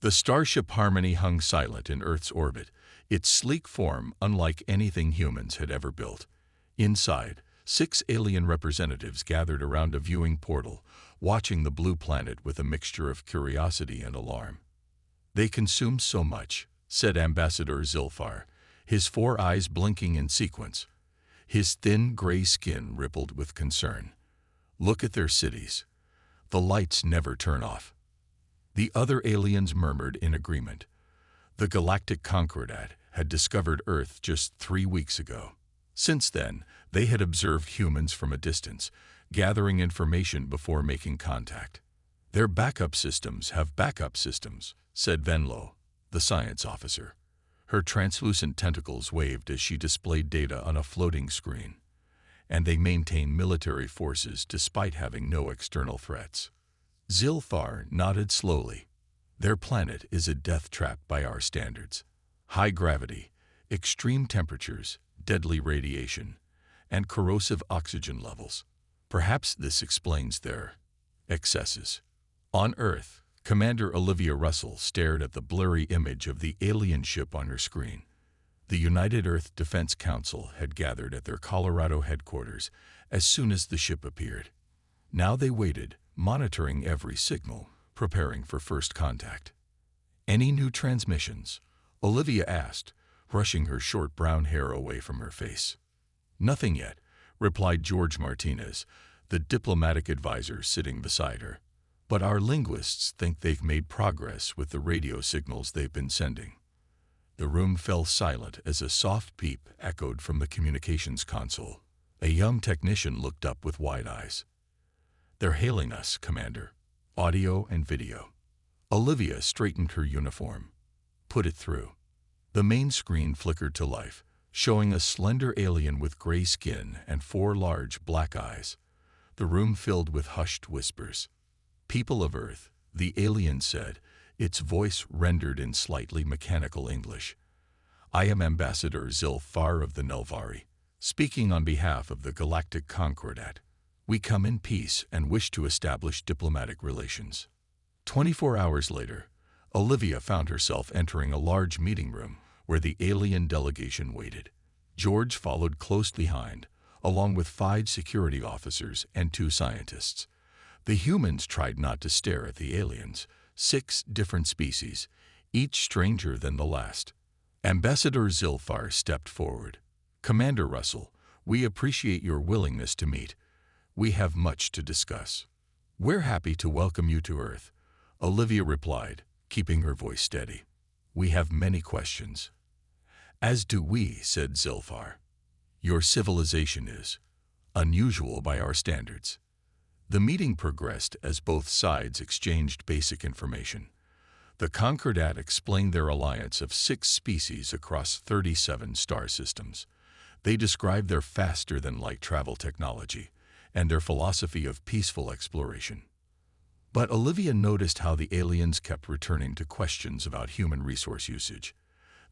The starship Harmony hung silent in Earth's orbit, its sleek form unlike anything humans had ever built. Inside, 6 alien representatives gathered around a viewing portal, watching the blue planet with a mixture of curiosity and alarm. "They consume so much," said Ambassador Zilfar, his 4 eyes blinking in sequence. His thin gray skin rippled with concern. "Look at their cities. The lights never turn off." The other aliens murmured in agreement. The Galactic Concordat had discovered Earth just 3 weeks ago. Since then, they had observed humans from a distance, gathering information before making contact. "Their backup systems have backup systems," said Venlo, the science officer. Her translucent tentacles waved as she displayed data on a floating screen. "And they maintain military forces despite having no external threats." Zilfar nodded slowly. "Their planet is a death trap by our standards. High gravity, extreme temperatures, deadly radiation, and corrosive oxygen levels. Perhaps this explains their excesses." On Earth, Commander Olivia Russell stared at the blurry image of the alien ship on her screen. The United Earth Defense Council had gathered at their Colorado headquarters as soon as the ship appeared. Now they waited, monitoring every signal, preparing for first contact. "Any new transmissions?" Olivia asked, brushing her short brown hair away from her face. "Nothing yet," replied George Martinez, the diplomatic advisor sitting beside her. "But our linguists think they've made progress with the radio signals they've been sending." The room fell silent as a soft beep echoed from the communications console. A young technician looked up with wide eyes. "They're hailing us, Commander. Audio and video." Olivia straightened her uniform. "Put it through." The main screen flickered to life, showing a slender alien with gray skin and 4 large black eyes. The room filled with hushed whispers. "People of Earth," the alien said, its voice rendered in slightly mechanical English. "I am Ambassador Zilfar of the Nelvari, speaking on behalf of the Galactic Concordat. We come in peace and wish to establish diplomatic relations." 24 hours later, Olivia found herself entering a large meeting room where the alien delegation waited. George followed close behind, along with 5 security officers and 2 scientists. The humans tried not to stare at the aliens, 6 different species, each stranger than the last. Ambassador Zilfar stepped forward. "Commander Russell, we appreciate your willingness to meet. We have much to discuss." "We're happy to welcome you to Earth," Olivia replied, keeping her voice steady. "We have many questions." "As do we," said Zilfar. "Your civilization is unusual by our standards." The meeting progressed as both sides exchanged basic information. The Concordat explained their alliance of 6 species across 37 star systems. They described their faster-than-light travel technology and their philosophy of peaceful exploration. But Olivia noticed how the aliens kept returning to questions about human resource usage.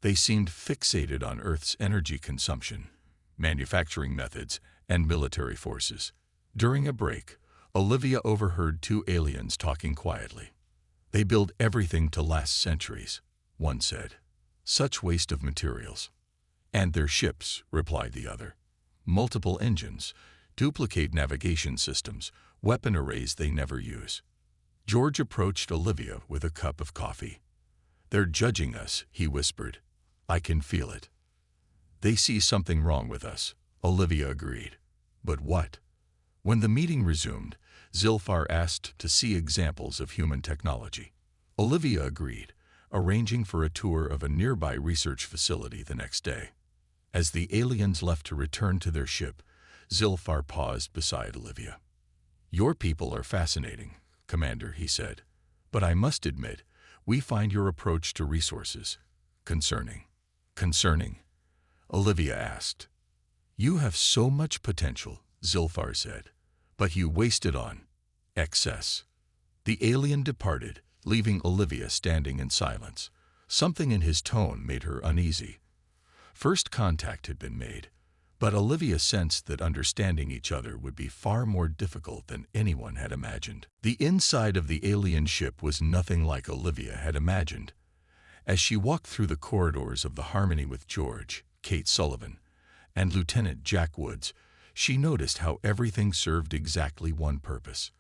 They seemed fixated on Earth's energy consumption, manufacturing methods, and military forces. During a break, Olivia overheard 2 aliens talking quietly. "They build everything to last centuries," one said. "Such waste of materials." "And their ships," replied the other. "Multiple engines, duplicate navigation systems, weapon arrays they never use." George approached Olivia with a cup of coffee. "They're judging us," he whispered. "I can feel it." "They see something wrong with us," Olivia agreed. "But what?" When the meeting resumed, Zilfar asked to see examples of human technology. Olivia agreed, arranging for a tour of a nearby research facility the next day. As the aliens left to return to their ship, Zilfar paused beside Olivia. "Your people are fascinating, Commander," he said. "But I must admit, we find your approach to resources concerning." "Concerning?" Olivia asked. "You have so much potential," Zilfar said, "but you waste it on excess." The alien departed, leaving Olivia standing in silence. Something in his tone made her uneasy. First contact had been made, But Olivia sensed that understanding each other would be far more difficult than anyone had imagined. The inside of the alien ship was nothing like Olivia had imagined. As she walked through the corridors of the Harmony with George, Kate Sullivan, and Lieutenant Jack Woods, she noticed how everything served exactly one purpose.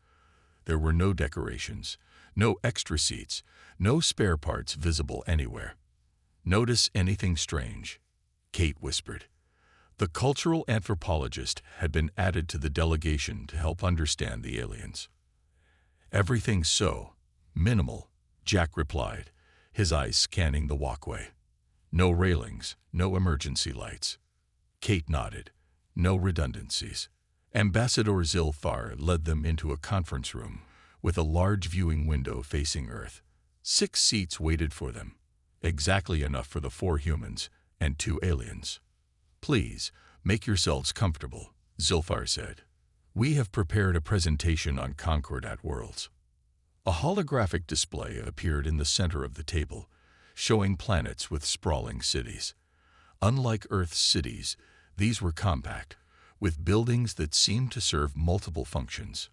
There were no decorations, no extra seats, no spare parts visible anywhere. "Notice anything strange?" Kate whispered. The cultural anthropologist had been added to the delegation to help understand the aliens. "Everything's so minimal," Jack replied, his eyes scanning the walkway. "No railings, no emergency lights." Kate nodded. "No redundancies." Ambassador Zilfar led them into a conference room with a large viewing window facing Earth. 6 seats waited for them, exactly enough for the 4 humans and 2 aliens. "Please, make yourselves comfortable," Zilfar said. "We have prepared a presentation on Concordat worlds." A holographic display appeared in the center of the table, showing planets with sprawling cities. Unlike Earth's cities, these were compact, with buildings that seemed to serve multiple functions.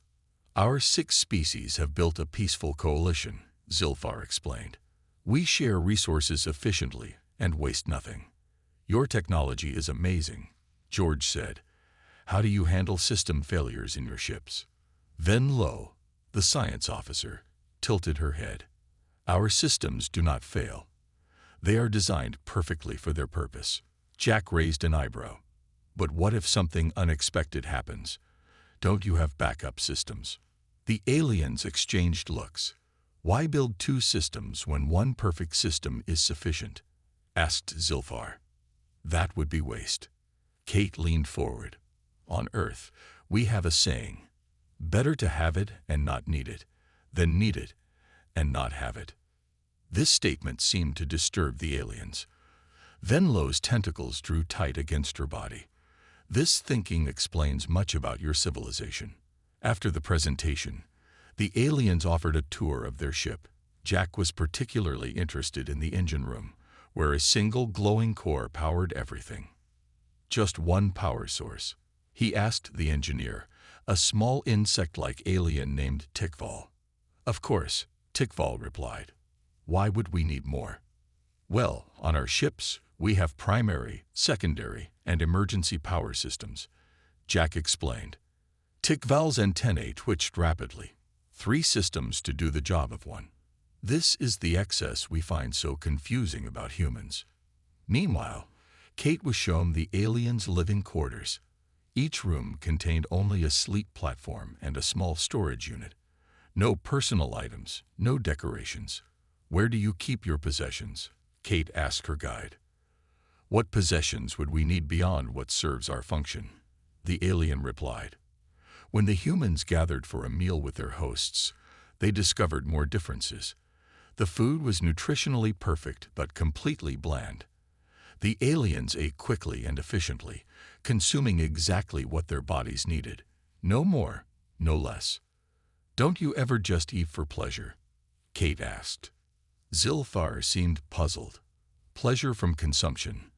"Our 6 species have built a peaceful coalition," Zilfar explained. "We share resources efficiently and waste nothing." "Your technology is amazing," George said. "How do you handle system failures in your ships?" Ven Lo, the science officer, tilted her head. "Our systems do not fail. They are designed perfectly for their purpose." Jack raised an eyebrow. "But what if something unexpected happens? Don't you have backup systems?" The aliens exchanged looks. "Why build 2 systems when one perfect system is sufficient?" asked Zilfar. "That would be waste." Kate leaned forward. "On Earth, we have a saying, better to have it and not need it, than need it and not have it." This statement seemed to disturb the aliens. Venlo's tentacles drew tight against her body. "This thinking explains much about your civilization." After the presentation, the aliens offered a tour of their ship. Jack was particularly interested in the engine room, where a single glowing core powered everything. "Just one power source?" he asked the engineer, a small insect-like alien named Tikval. "Of course," Tikval replied. "Why would we need more?" "Well, on our ships, we have primary, secondary, and emergency power systems," Jack explained. Tikval's antennae twitched rapidly. 3 systems to do the job of one. This is the excess we find so confusing about humans. Meanwhile, Kate was shown the aliens' living quarters. Each room contained only a sleep platform and a small storage unit. No personal items, no decorations. "Where do you keep your possessions?" Kate asked her guide. "What possessions would we need beyond what serves our function?" the alien replied. When the humans gathered for a meal with their hosts, they discovered more differences. The food was nutritionally perfect but completely bland. The aliens ate quickly and efficiently, consuming exactly what their bodies needed. No more, no less. "Don't you ever just eat for pleasure?" Kate asked. Zilfar seemed puzzled. "Pleasure from consumption.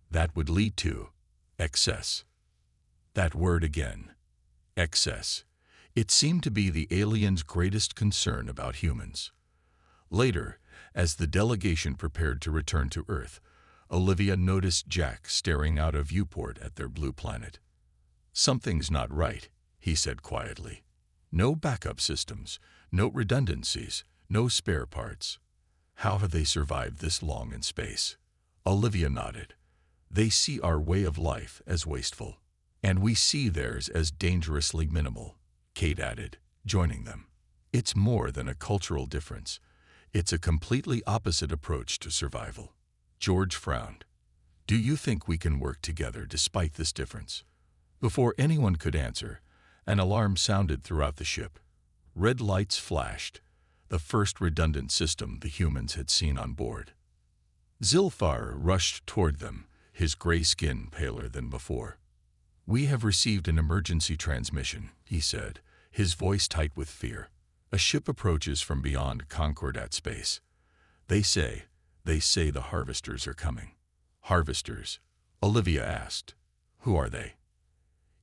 That would lead to excess." That word again. Excess. It seemed to be the aliens' greatest concern about humans. Later, as the delegation prepared to return to Earth, Olivia noticed Jack staring out a viewport at their blue planet. "Something's not right," he said quietly. "No backup systems, no redundancies, no spare parts. How have they survived this long in space?" Olivia nodded. "They see our way of life as wasteful, and we see theirs as dangerously minimal," Kate added, joining them. "It's more than a cultural difference. It's a completely opposite approach to survival." George frowned. "Do you think we can work together despite this difference?" Before anyone could answer, an alarm sounded throughout the ship. Red lights flashed, the first redundant system the humans had seen on board. Zilfar rushed toward them, his gray skin paler than before. "We have received an emergency transmission," he said, his voice tight with fear. "A ship approaches from beyond Concordat space. They say the harvesters are coming." "Harvesters?" Olivia asked. Who are they?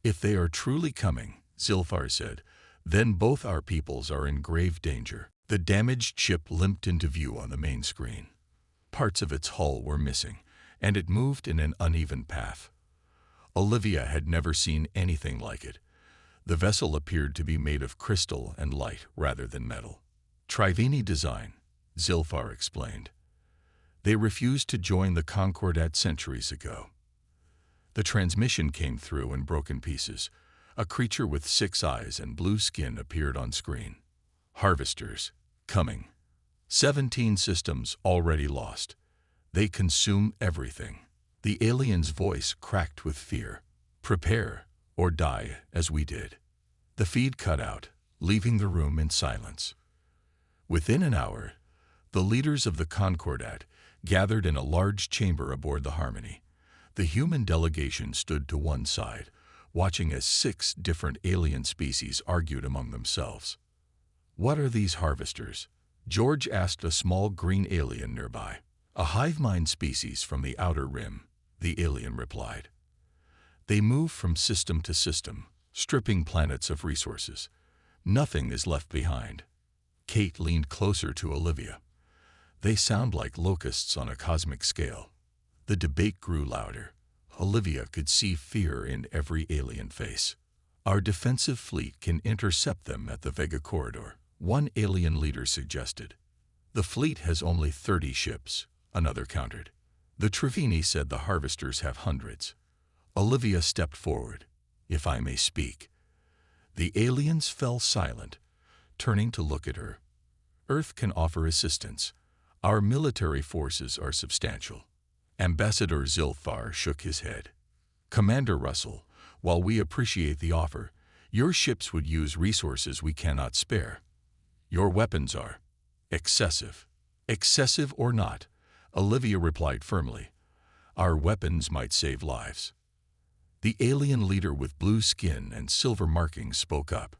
If they are truly coming, Zilfar said, then both our peoples are in grave danger. The damaged ship limped into view on the main screen. Parts of its hull were missing, and it moved in an uneven path. Olivia had never seen anything like it. The vessel appeared to be made of crystal and light rather than metal. Triveni design, Zilfar explained. They refused to join the Concordat centuries ago. The transmission came through in broken pieces. A creature with 6 eyes and blue skin appeared on screen. Harvesters, coming. 17 systems already lost. They consume everything. The alien's voice cracked with fear. Prepare or die as we did. The feed cut out, leaving the room in silence. Within an hour, the leaders of the Concordat gathered in a large chamber aboard the Harmony. The human delegation stood to one side, watching as 6 different alien species argued among themselves. What are these harvesters? George asked a small green alien nearby. A hive mind species from the outer rim, the alien replied. They move from system to system, stripping planets of resources. Nothing is left behind. Kate leaned closer to Olivia. They sound like locusts on a cosmic scale. The debate grew louder. Olivia could see fear in every alien face. Our defensive fleet can intercept them at the Vega Corridor, one alien leader suggested. The fleet has only 30 ships, another countered. The Triveni said the harvesters have hundreds. Olivia stepped forward. If I may speak. The aliens fell silent, turning to look at her. Earth can offer assistance. Our military forces are substantial. Ambassador Zilfar shook his head. Commander Russell, while we appreciate the offer, your ships would use resources we cannot spare. Your weapons are excessive. Excessive or not, Olivia replied firmly. Our weapons might save lives. The alien leader with blue skin and silver markings spoke up.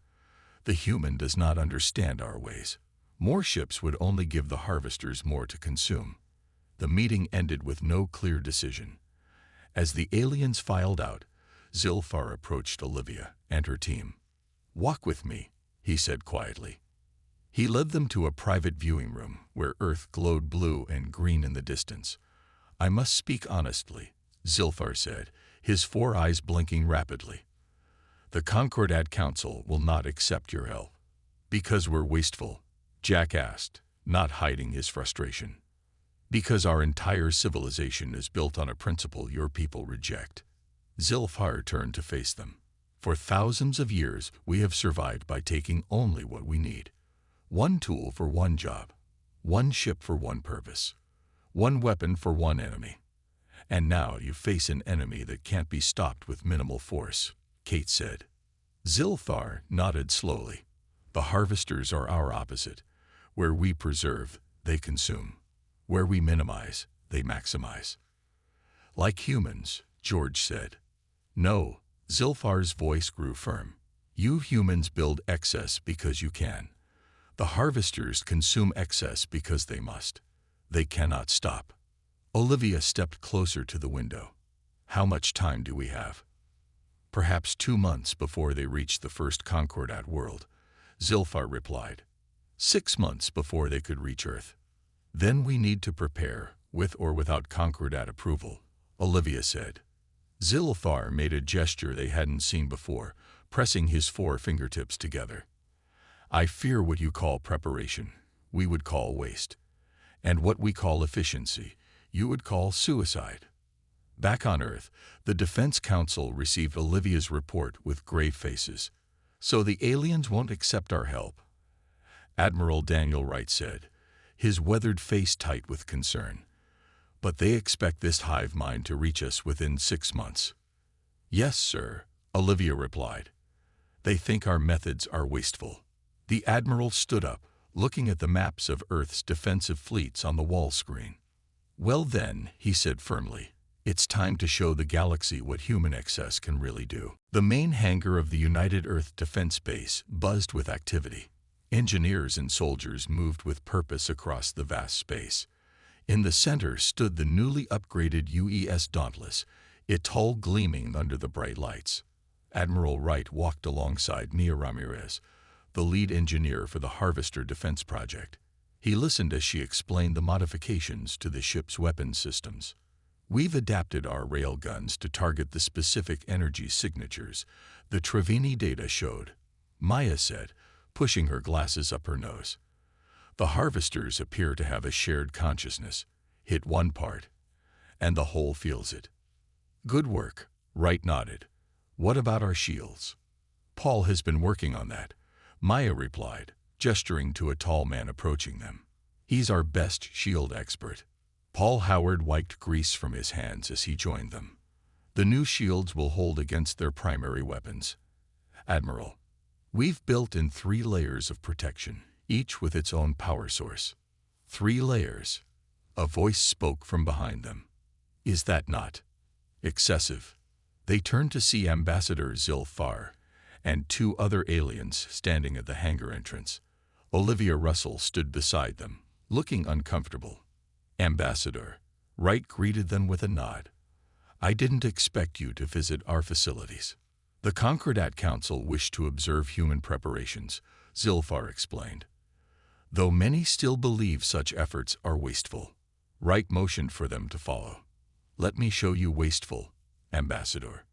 The human does not understand our ways. More ships would only give the harvesters more to consume. The meeting ended with no clear decision. As the aliens filed out, Zilfar approached Olivia and her team. Walk with me, he said quietly. He led them to a private viewing room where Earth glowed blue and green in the distance. I must speak honestly, Zilfar said, his 4 eyes blinking rapidly. The Concordat Council will not accept your help. Because we're wasteful, Jack asked, not hiding his frustration. Because our entire civilization is built on a principle your people reject. Zilfar turned to face them. For thousands of years, we have survived by taking only what we need. One tool for one job, one ship for one purpose, one weapon for one enemy. And now you face an enemy that can't be stopped with minimal force, Kate said. Zilfar nodded slowly. The harvesters are our opposite. Where we preserve, they consume. Where we minimize, they maximize. Like humans, George said. No, Zilfar's voice grew firm. You humans build excess because you can. The harvesters consume excess because they must. They cannot stop. Olivia stepped closer to the window. How much time do we have? Perhaps 2 months before they reach the first Concordat world, Zilfar replied. 6 months before they could reach Earth. Then we need to prepare, with or without Concordat approval, Olivia said. Zilfar made a gesture they hadn't seen before, pressing his 4 fingertips together. I fear what you call preparation, we would call waste. And what we call efficiency, you would call suicide. Back on Earth, the Defense Council received Olivia's report with grave faces. So the aliens won't accept our help. Admiral Daniel Wright said, his weathered face tight with concern. But they expect this hive mind to reach us within 6 months. Yes, sir, Olivia replied. They think our methods are wasteful. The Admiral stood up, looking at the maps of Earth's defensive fleets on the wall screen. Well then, he said firmly, it's time to show the galaxy what human excess can really do. The main hangar of the United Earth Defense Base buzzed with activity. Engineers and soldiers moved with purpose across the vast space. In the center stood the newly upgraded UES Dauntless, its hull gleaming under the bright lights. Admiral Wright walked alongside Mia Ramirez, the lead engineer for the Harvester Defense Project. He listened as she explained the modifications to the ship's weapons systems. We've adapted our railguns to target the specific energy signatures the Trevini data showed, Maya said, pushing her glasses up her nose. The harvesters appear to have a shared consciousness. Hit one part, and the whole feels it. Good work, Wright nodded. What about our shields? Paul has been working on that, Maya replied, gesturing to a tall man approaching them. He's our best shield expert. Paul Howard wiped grease from his hands as he joined them. The new shields will hold against their primary weapons. Admiral, we've built in 3 layers of protection, each with its own power source. 3 layers. A voice spoke from behind them. Is that not excessive? They turned to see Ambassador Zilfar and 2 other aliens standing at the hangar entrance. Olivia Russell stood beside them, looking uncomfortable. Ambassador, Wright greeted them with a nod. I didn't expect you to visit our facilities. The Concordat Council wished to observe human preparations, Zilfar explained. Though many still believe such efforts are wasteful, Wright motioned for them to follow. Let me show you wasteful, Ambassador.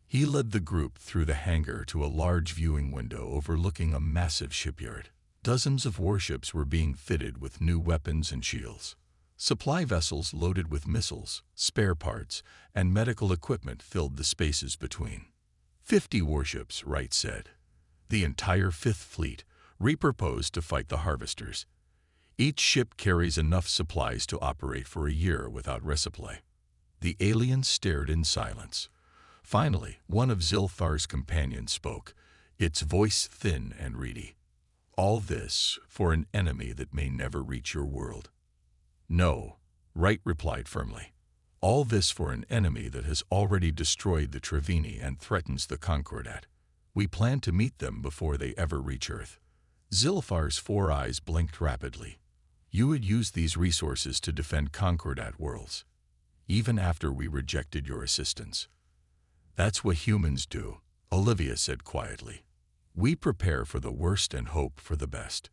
He led the group through the hangar to a large viewing window overlooking a massive shipyard. Dozens of warships were being fitted with new weapons and shields. Supply vessels loaded with missiles, spare parts, and medical equipment filled the spaces between. 50 warships, Wright said. The entire 5th Fleet, repurposed to fight the harvesters. Each ship carries enough supplies to operate for a year without resupply. The aliens stared in silence. Finally, one of Zilfar's companions spoke, its voice thin and reedy. All this for an enemy that may never reach your world. No, Wright replied firmly. All this for an enemy that has already destroyed the Trevini and threatens the Concordat. We plan to meet them before they ever reach Earth. Zilfar's 4 eyes blinked rapidly. You would use these resources to defend Concordat worlds, even after we rejected your assistance. That's what humans do, Olivia said quietly. We prepare for the worst and hope for the best.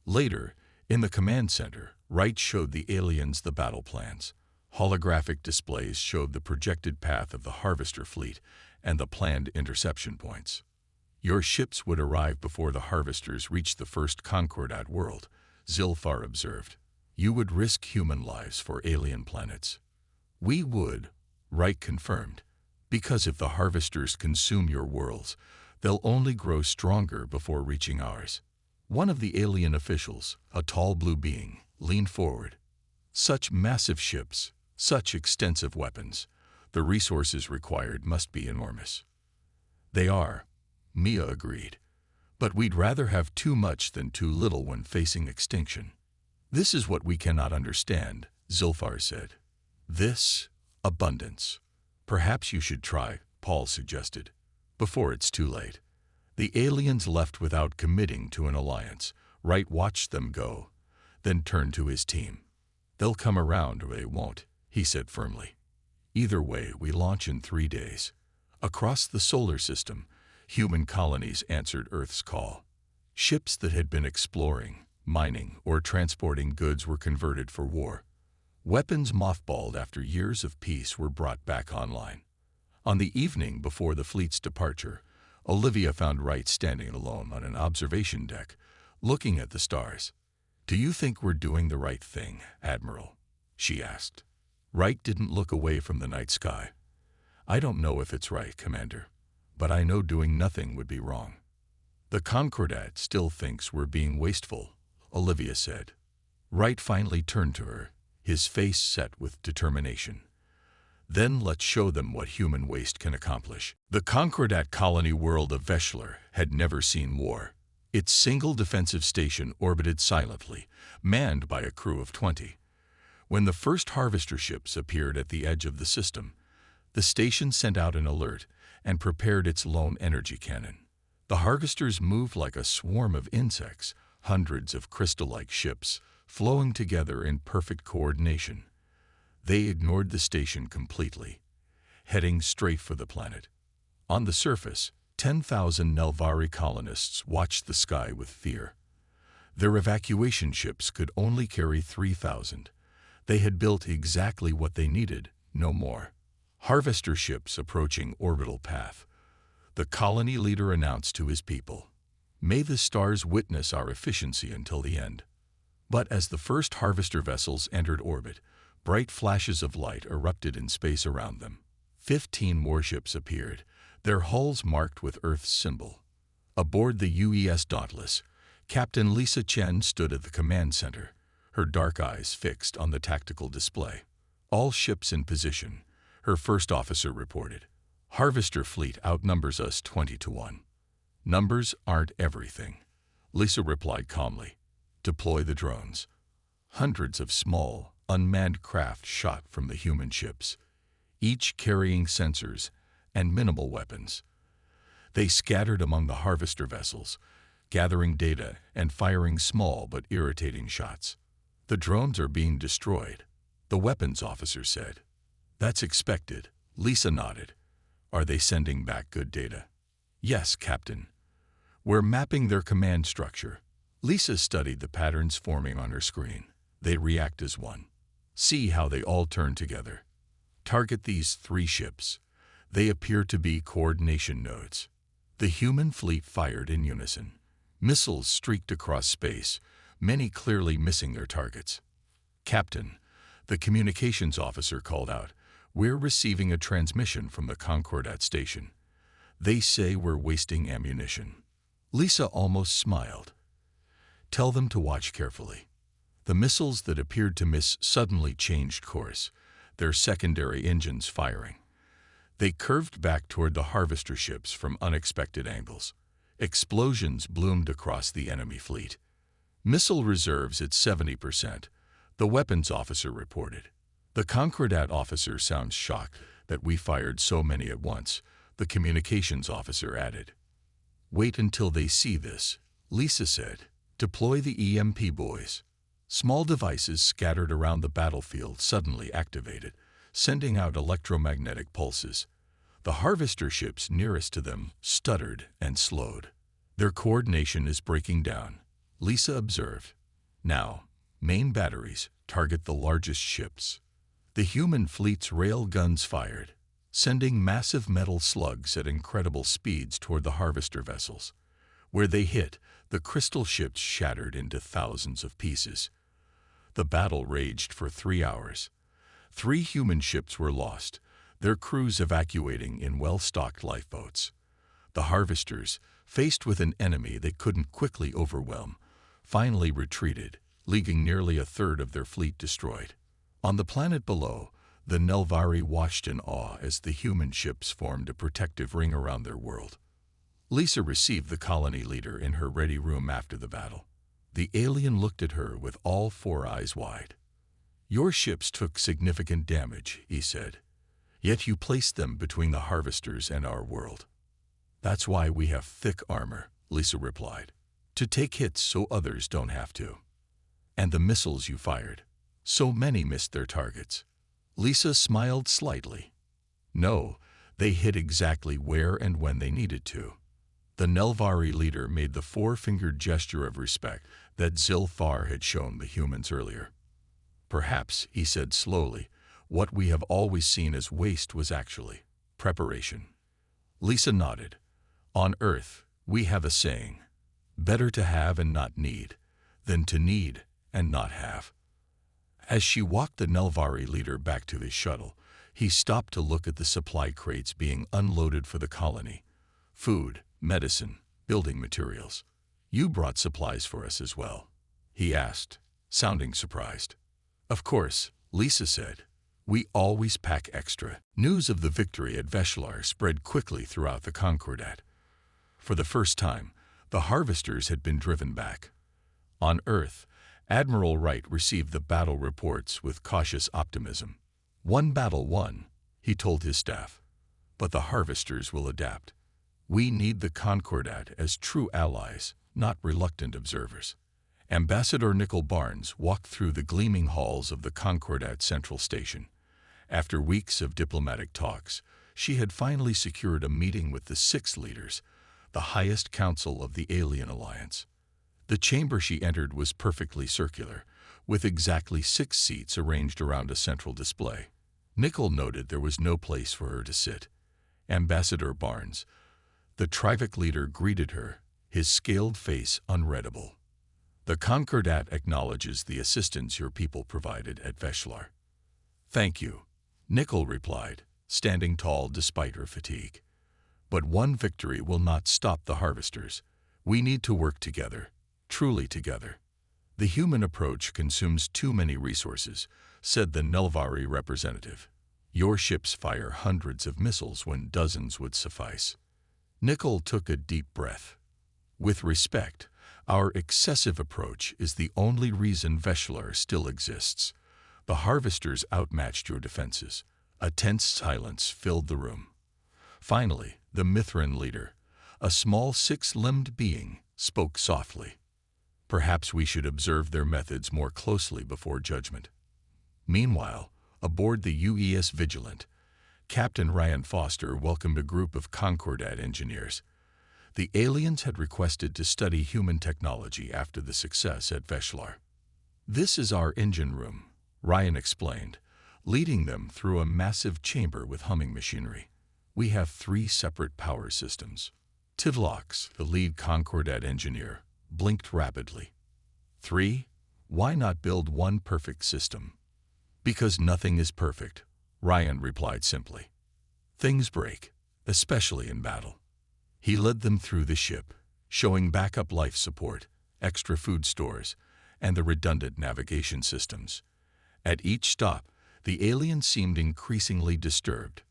Later, in the command center, Wright showed the aliens the battle plans. Holographic displays showed the projected path of the Harvester fleet and the planned interception points. Your ships would arrive before the Harvesters reached the first Concordat world, Zilfar observed. You would risk human lives for alien planets. We would, Wright confirmed, because if the Harvesters consume your worlds, they'll only grow stronger before reaching ours. One of the alien officials, a tall blue being, leaned forward. Such massive ships, such extensive weapons, the resources required must be enormous. They are, Mia agreed. But we'd rather have too much than too little when facing extinction. This is what we cannot understand, Zilfar said. This abundance. Perhaps you should try, Paul suggested, before it's too late. The aliens left without committing to an alliance. Wright watched them go, then turned to his team. They'll come around or they won't, he said firmly. Either way, we launch in 3 days. Across the solar system, human colonies answered Earth's call. Ships that had been exploring, mining, or transporting goods were converted for war. Weapons mothballed after years of peace were brought back online. On the evening before the fleet's departure, Olivia found Wright standing alone on an observation deck, looking at the stars. Do you think we're doing the right thing, Admiral? She asked. Wright didn't look away from the night sky. I don't know if it's right, Commander, but I know doing nothing would be wrong. The Concordat still thinks we're being wasteful, Olivia said. Wright finally turned to her, his face set with determination. Then let's show them what human waste can accomplish. The Concordat colony world of Veshler had never seen war. Its single defensive station orbited silently, manned by a crew of 20. When the first harvester ships appeared at the edge of the system, the station sent out an alert and prepared its lone energy cannon. The harvesters moved like a swarm of insects, hundreds of crystal-like ships, flowing together in perfect coordination. They ignored the station completely. heading straight for the planet. On the surface, 10,000 Nelvari colonists watched the sky with fear. Their evacuation ships could only carry 3,000. They had built exactly what they needed, no more. Harvester ships approaching orbital path. The colony leader announced to his people, "May the stars witness our efficiency until the end." But as the first harvester vessels entered orbit, bright flashes of light erupted in space around them. 15 warships appeared, their hulls marked with Earth's symbol. Aboard the UES Dauntless, Captain Lisa Chen stood at the command center, her dark eyes fixed on the tactical display. "All ships in position," her first officer reported. "Harvester fleet outnumbers us 20 to 1. "Numbers aren't everything," Lisa replied calmly. "Deploy the drones." Hundreds of small, unmanned craft shot from the human ships, each carrying sensors and minimal weapons. They scattered among the harvester vessels, gathering data and firing small but irritating shots. "The drones are being destroyed," the weapons officer said. "That's expected," Lisa nodded. "Are they sending back good data?" "Yes, Captain. We're mapping their command structure." Lisa studied the patterns forming on her screen. "They react as one. See how they all turn together. Target these 3 ships. They appear to be coordination nodes." The human fleet fired in unison. Missiles streaked across space, many clearly missing their targets. "Captain," the communications officer called out, "we're receiving a transmission from the Concordat station. They say we're wasting ammunition." Lisa almost smiled. "Tell them to watch carefully." The missiles that appeared to miss suddenly changed course, their secondary engines firing. They curved back toward the harvester ships from unexpected angles. Explosions bloomed across the enemy fleet. "Missile reserves at 70%, the weapons officer reported. "The Concordat officer sounds shocked that we fired so many at once," the communications officer added. "Wait until they see this," Lisa said. "Deploy the EMP buoys." Small devices scattered around the battlefield suddenly activated, sending out electromagnetic pulses. The harvester ships nearest to them stuttered and slowed. "Their coordination is breaking down," Lisa observed. "Now, main batteries, target the largest ships." The human fleet's rail guns fired, sending massive metal slugs at incredible speeds toward the harvester vessels. Where they hit, the crystal ships shattered into thousands of pieces. The battle raged for 3 hours. 3 human ships were lost, their crews evacuating in well-stocked lifeboats. The harvesters, faced with an enemy they couldn't quickly overwhelm, finally retreated, leaving nearly a third of their fleet destroyed. On the planet below, the Nelvari watched in awe as the human ships formed a protective ring around their world. Lisa received the colony leader in her ready room after the battle. The alien looked at her with all 4 eyes wide. "Your ships took significant damage," he said. "Yet you placed them between the harvesters and our world." "That's why we have thick armor," Lisa replied. "To take hits so others don't have to." "And the missiles you fired, so many missed their targets." Lisa smiled slightly. "No, they hit exactly where and when they needed to." The Nelvari leader made the 4-fingered gesture of respect that Zilfar had shown the humans earlier. "Perhaps," he said slowly, "what we have always seen as waste was actually preparation." Lisa nodded. "On Earth, we have a saying, better to have and not need, than to need and not have." As she walked the Nelvari leader back to his shuttle, he stopped to look at the supply crates being unloaded for the colony. Food, medicine, building materials. "You brought supplies for us as well?" he asked, sounding surprised. "Of course," Lisa said. "We always pack extra." News of the victory at Veshlar spread quickly throughout the Concordat. For the first time, the harvesters had been driven back. On Earth, Admiral Wright received the battle reports with cautious optimism. "One battle won," he told his staff. "But the harvesters will adapt. We need the Concordat as true allies, not reluctant observers." Ambassador Nickel Barnes walked through the gleaming halls of the Concordat Central Station. After weeks of diplomatic talks, She had finally secured a meeting with the 6 leaders, the highest council of the Alien Alliance. The chamber she entered was perfectly circular, with exactly 6 seats arranged around a central display. Nickel noted there was no place for her to sit. Ambassador Barnes, the Trivic leader, greeted her, his scaled face unreadable. "The Concordat acknowledges the assistance your people provided at Veshlar." "Thank you," Nickel replied, standing tall despite her fatigue. "But one victory will not stop the harvesters. We need to work together, truly together. The human approach consumes too many resources," said the Nelvari representative. "Your ships fire hundreds of missiles when dozens would suffice." Nickel took a deep breath. "With respect, our excessive approach is the only reason Veshlar still exists. The harvesters outmatched your defenses." A tense silence filled the room. Finally, the Mithrin leader, a small 6-limbed being, spoke softly. "Perhaps we should observe their methods more closely before judgment." Meanwhile, aboard the UES Vigilant, Captain Ryan Foster welcomed a group of Concordat engineers. The aliens had requested to study human technology after the success at Veshlar. "This is our engine room," Ryan explained, leading them through a massive chamber with humming machinery. "We have 3 separate power systems." Tivlox, the lead Concordat engineer, blinked rapidly. 3? Why not build one perfect system?" "Because nothing is perfect," Ryan replied simply. "Things break, especially in battle." He led them through the ship, showing backup life support, extra food stores, and the redundant navigation systems. At each stop, the alien seemed increasingly disturbed.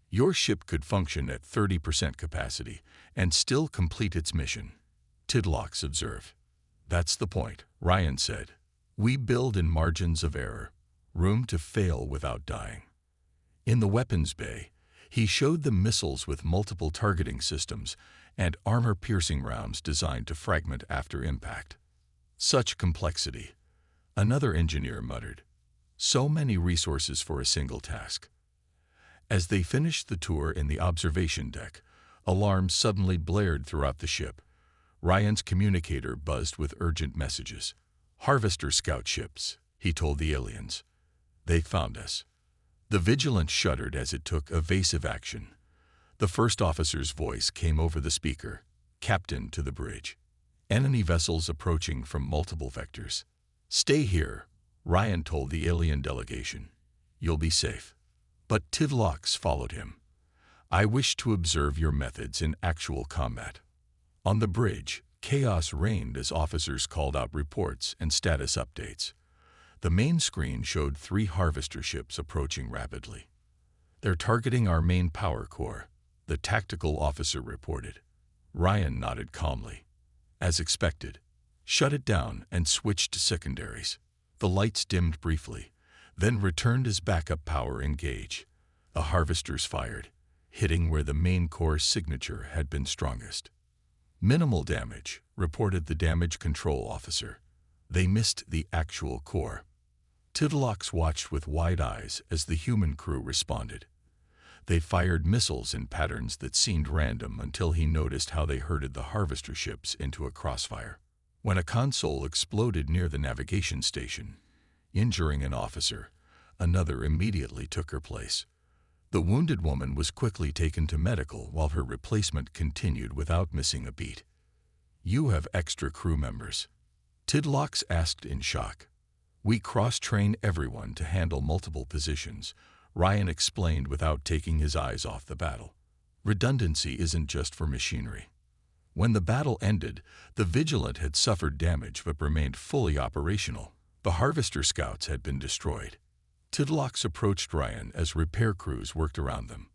"Your ship could function at 30% capacity and still complete its mission," Tidlox observed. "That's the point," Ryan said. "We build in margins of error, room to fail without dying." In the weapons bay, he showed them missiles with multiple targeting systems and armor-piercing rounds designed to fragment after impact. "Such complexity," another engineer muttered. "So many resources for a single task." As they finished the tour in the observation deck, alarms suddenly blared throughout the ship. Ryan's communicator buzzed with urgent messages. "Harvester scout ships," he told the aliens. "They found us." The Vigilant shuddered as it took evasive action. The first officer's voice came over the speaker. "Captain, to the bridge. Enemy vessels approaching from multiple vectors." "Stay here," Ryan told the alien delegation. "You'll be safe." But Tivlox followed him. "I wish to observe your methods in actual combat." On the bridge, chaos reigned as officers called out reports and status updates. The main screen showed 3 harvester ships approaching rapidly. "They're targeting our main power core," the tactical officer reported. Ryan nodded calmly. "As expected. Shut it down and switch to secondaries." The lights dimmed briefly, then returned as backup power engaged. The harvesters fired, hitting where the main core's signature had been strongest. "Minimal damage," reported the damage control officer. "They missed the actual core." Tivlox watched with wide eyes as the human crew responded. They fired missiles in patterns that seemed random until he noticed how they herded the harvester ships into a crossfire. When a console exploded near the navigation station, injuring an officer, another immediately took her place. The wounded woman was quickly taken to medical while her replacement continued without missing a beat. "You have extra crew members?" Tidlox asked in shock. "We cross-train everyone to handle multiple positions," Ryan explained without taking his eyes off the battle. "Redundancy isn't just for machinery." When the battle ended, the Vigilant had suffered damage but remained fully operational. The harvester scouts had been destroyed. Tidlox approached Ryan as repair crews worked around them.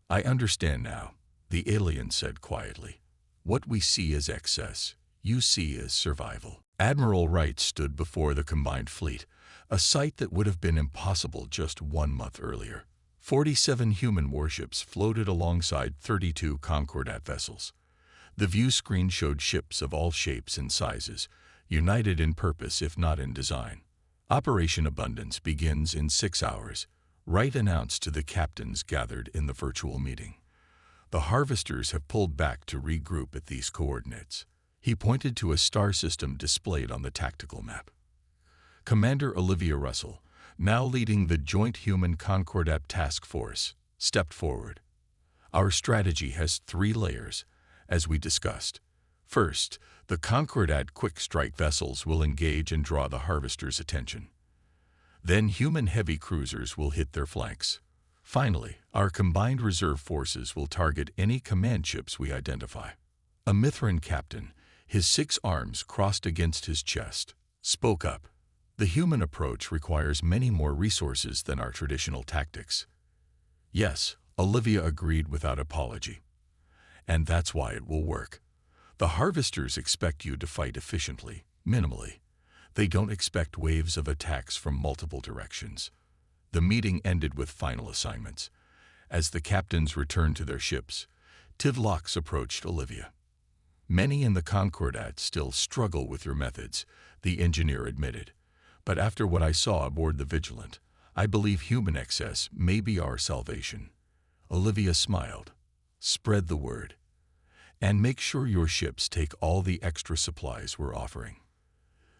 "I understand now," the alien said quietly. "What we see as excess, you see as survival." Admiral Wright stood before the combined fleet, a sight that would have been impossible just 1 month earlier. 47 human warships floated alongside 32 Concordat vessels. The view screen showed ships of all shapes and sizes, united in purpose if not in design. "Operation Abundance begins in 6 hours," Wright announced to the captains gathered in the virtual meeting. The harvesters have pulled back to regroup at these coordinates. He pointed to a star system displayed on the tactical map. Commander Olivia Russell, now leading the Joint Human Concordat Task Force, stepped forward. Our strategy has 3 layers, as we discussed. First, the Concordat quick strike vessels will engage and draw the harvesters' attention. Then human heavy cruisers will hit their flanks. Finally, our combined reserve forces will target any command ships we identify. A Mithran captain, his 6 arms crossed against his chest, spoke up. The human approach requires many more resources than our traditional tactics. Yes, Olivia agreed without apology. And that's why it will work. The harvesters expect you to fight efficiently, minimally. They don't expect waves of attacks from multiple directions. The meeting ended with final assignments. As the captains returned to their ships, Tivlox approached Olivia. Many in the Concordat still struggle with your methods, the engineer admitted. But after what I saw aboard the Vigilant, I believe human excess may be our salvation. Olivia smiled. Spread the word. And make sure your ships take all the extra supplies we're offering.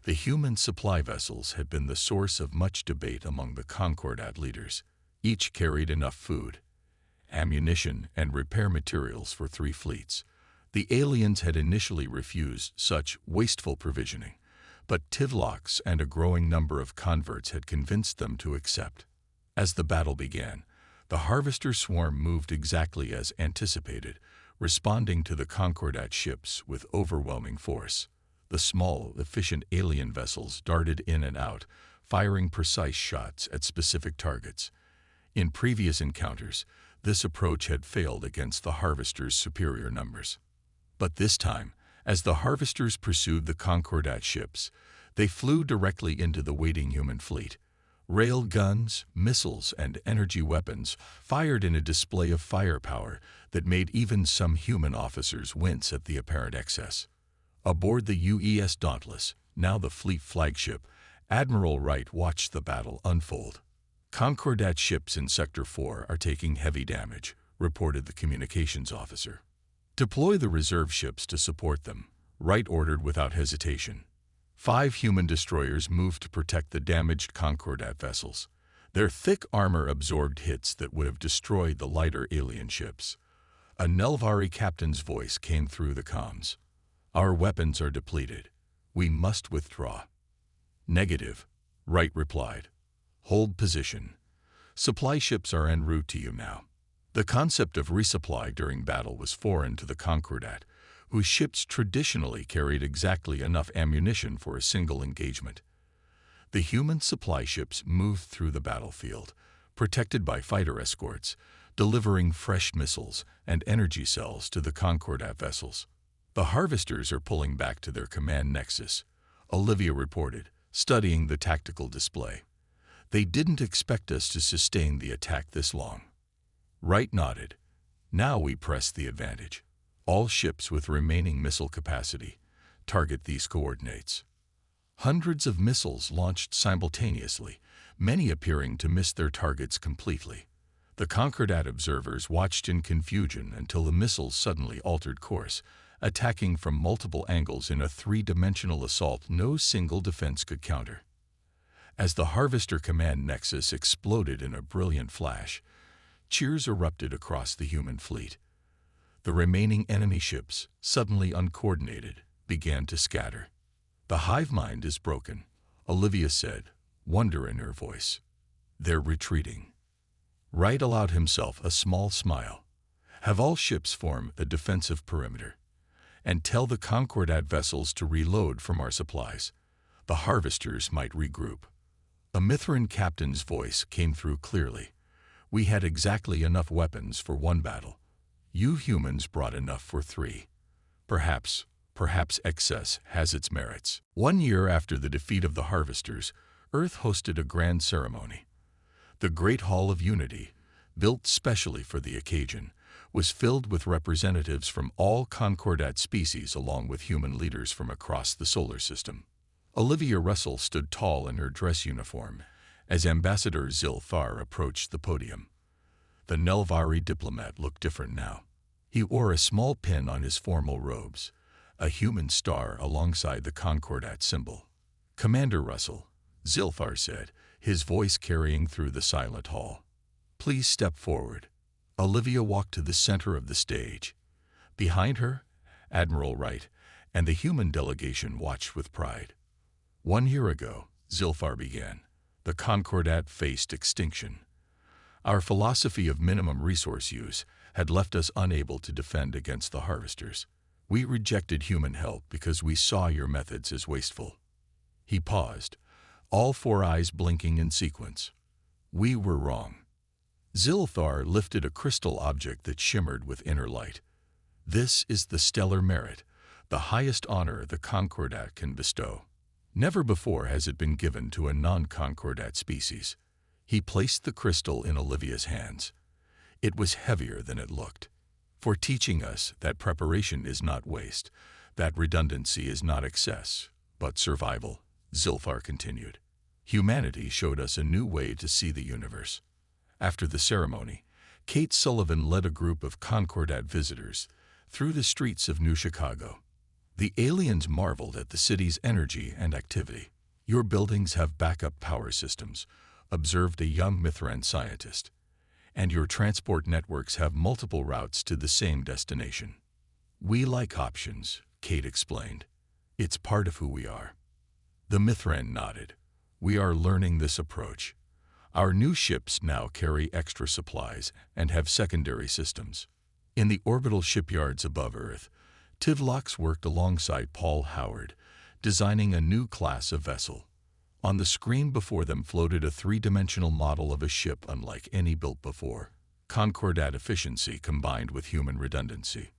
The human supply vessels had been the source of much debate among the Concordat leaders. Each carried enough food, ammunition, and repair materials for 3 fleets. The aliens had initially refused such wasteful provisioning, but Tivlox and a growing number of converts had convinced them to accept. As the battle began, the harvester swarm moved exactly as anticipated, responding to the Concordat ships with overwhelming force. The small, efficient alien vessels darted in and out, firing precise shots at specific targets. In previous encounters, this approach had failed against the harvesters' superior numbers. But this time, as the harvesters pursued the Concordat ships, they flew directly into the waiting human fleet. Rail guns, missiles, and energy weapons fired in a display of firepower that made even some human officers wince at the apparent excess. Aboard the UES Dauntless, now the fleet flagship, Admiral Wright watched the battle unfold. Concordat ships in Sector 4 are taking heavy damage, reported the communications officer. Deploy the reserve ships to support them, Wright ordered without hesitation. 5 human destroyers moved to protect the damaged Concordat vessels. Their thick armor absorbed hits that would have destroyed the lighter alien ships. A Nelvari captain's voice came through the comms. Our weapons are depleted. We must withdraw. Negative, Wright replied. Hold position. Supply ships are en route to you now. The concept of resupply during battle was foreign to the Concordat, whose ships traditionally carried exactly enough ammunition for a single engagement. The human supply ships moved through the battlefield, protected by fighter escorts, delivering fresh missiles and energy cells to the Concordat vessels. The harvesters are pulling back to their command nexus, Olivia reported, studying the tactical display. They didn't expect us to sustain the attack this long. Wright nodded. Now we press the advantage. All ships with remaining missile capacity target these coordinates. Hundreds of missiles launched simultaneously, many appearing to miss their targets completely. The Concordat observers watched in confusion until the missiles suddenly altered course, attacking from multiple angles in a 3-dimensional assault no single defense could counter. As the Harvester command nexus exploded in a brilliant flash, cheers erupted across the human fleet. The remaining enemy ships, suddenly uncoordinated, began to scatter. The hive mind is broken, Olivia said, wonder in her voice. They're retreating. Wright allowed himself a small smile. Have all ships form a defensive perimeter. And tell the Concordat vessels to reload from our supplies. The harvesters might regroup. A Mithran captain's voice came through clearly. We had exactly enough weapons for 1 battle. You humans brought enough for 3. Perhaps excess has its merits. 1 year after the defeat of the harvesters, Earth hosted a grand ceremony. The Great Hall of Unity, built specially for the occasion, was filled with representatives from all Concordat species along with human leaders from across the solar system. Olivia Russell stood tall in her dress uniform, as Ambassador Zilfar approached the podium. The Nelvari diplomat looked different now. He wore a small pin on his formal robes, a human star alongside the Concordat symbol. "Commander Russell," Zilfar said, his voice carrying through the silent hall. "Please step forward." Olivia walked to the center of the stage. Behind her, Admiral Wright and the human delegation watched with pride. 1 year ago, Zilfar began, the Concordat faced extinction. Our philosophy of minimum resource use had left us unable to defend against the harvesters. We rejected human help because we saw your methods as wasteful. He paused, all 4 eyes blinking in sequence. We were wrong. Zilfar lifted a crystal object that shimmered with inner light. This is the stellar merit, the highest honor the Concordat can bestow. Never before has it been given to a non-Concordat species. He placed the crystal in Olivia's hands. It was heavier than it looked. For teaching us that preparation is not waste, that redundancy is not excess, but survival, Zilfar continued. Humanity showed us a new way to see the universe. After the ceremony, Kate Sullivan led a group of Concordat visitors through the streets of New Chicago. The aliens marveled at the city's energy and activity. "Your buildings have backup power systems," observed a young Mithran scientist. "And your transport networks have multiple routes to the same destination." "We like options," Kate explained. "It's part of who we are." The Mithran nodded. "We are learning this approach. Our new ships now carry extra supplies and have secondary systems." In the orbital shipyards above Earth, Tivlox worked alongside Paul Howard, designing a new class of vessel. On the screen before them floated a 3-dimensional model of a ship unlike any built before. Concordat efficiency combined with human redundancy.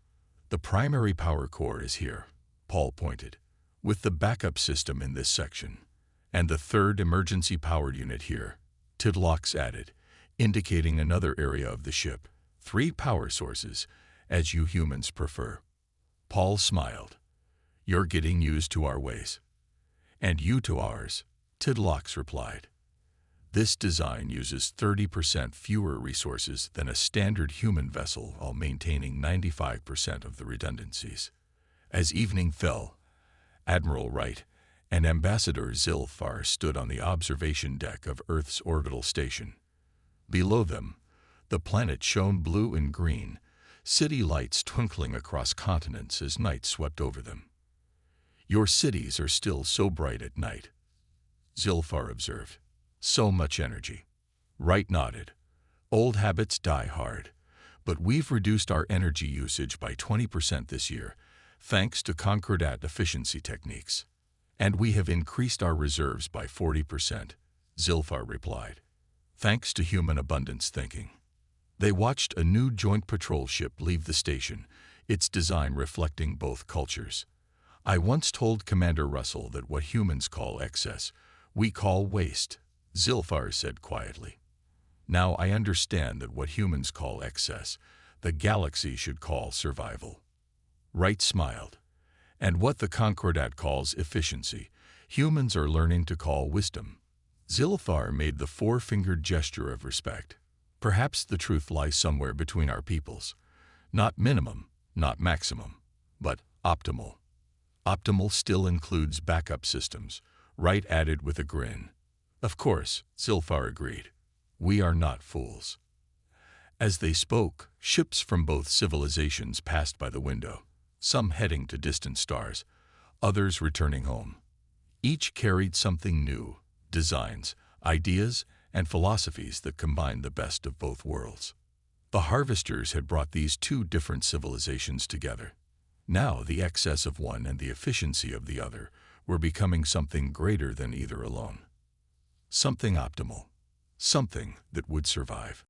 "The primary power core is here," Paul pointed, "with the backup system in this section. And the 3rd emergency power unit here," Tivlox added, indicating another area of the ship. 3 power sources, as you humans prefer." Paul smiled. "You're getting used to our ways." "And you to ours," Tivlox replied. "This design uses 30% fewer resources than a standard human vessel while maintaining 95% of the redundancies." As evening fell, Admiral Wright and Ambassador Zilfar stood on the observation deck of Earth's orbital station. Below them, the planet shone blue and green, city lights twinkling across continents as night swept over them. "Your cities are still so bright at night," Zilfar observed. "So much energy." Wright nodded. "Old habits die hard, but we've reduced our energy usage by 20% this year, thanks to Concordat efficiency techniques. And we have increased our reserves by 40%, Zilfar replied, "thanks to human abundance thinking." They watched a new joint patrol ship leave the station, its design reflecting both cultures. "I once told Commander Russell that what humans call excess, we call waste," Zilfar said quietly. "Now I understand that what humans call excess, the galaxy should call survival." Wright smiled. "And what the Concordat calls efficiency, humans are learning to call wisdom." Zilfar made the 4-fingered gesture of respect. "Perhaps the truth lies somewhere between our peoples. Not minimum, not maximum, but optimal." "Optimal still includes backup systems," Wright added with a grin. "Of course," Zilfar agreed. "We are not fools." As they spoke, ships from both civilizations passed by the window, some heading to distant stars, others returning home. Each carried something new, designs, ideas, and philosophies that combined the best of both worlds. The harvesters had brought these 2 different civilizations together. Now the excess of one and the efficiency of the other were becoming something greater than either alone. Something optimal. Something that would survive.